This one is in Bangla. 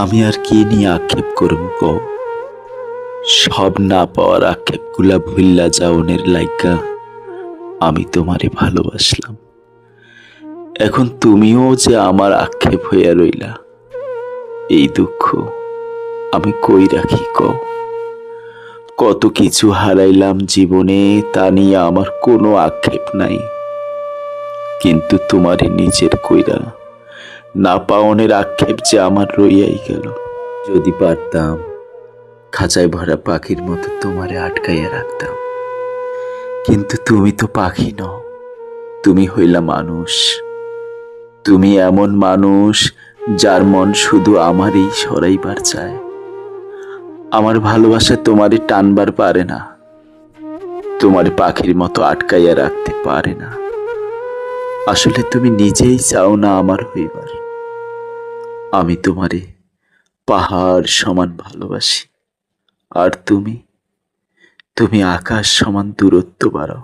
আমি আর কি নিয়ে আক্ষেপ করব কও? সব না পাওয়ার আক্ষেপগুলা ভুইল্লা যাওনের লাইগা আমি তোমারে ভালোবাসলাম। এখন তুমিও যে আমার আক্ষেপ হইয়া রইলা, এই দুঃখ আমি কই রাখি কও? কত কিছু হারাইলাম জীবনে, তা নিয়ে আমার কোনো আক্ষেপ নাই, কিন্তু তোমারে নিজের কইরা না পাওনের আক্ষেপ যে আমার রইয়াই গেল। যদি পারতাম খাঁচায় ভরা পাখির মতো তোমারে আটকাইয়া রাখতাম, কিন্তু তুমি তো পাখি নও, তুমি হইলা মানুষ। তুমি এমন মানুষ যার মন শুধু আমারই সরাইবার চায়। আমার ভালোবাসা তোমারে টানবার পারে না, তোমার পাখির মতো আটকাইয়া রাখতে পারে না। আসলে তুমি নিজেই চাও না আমার হইবার। আমি তোমারে পাহাড় সমান ভালোবাসি, আর তুমি তুমি আকাশ সমান দূরত্ব বাড়াও।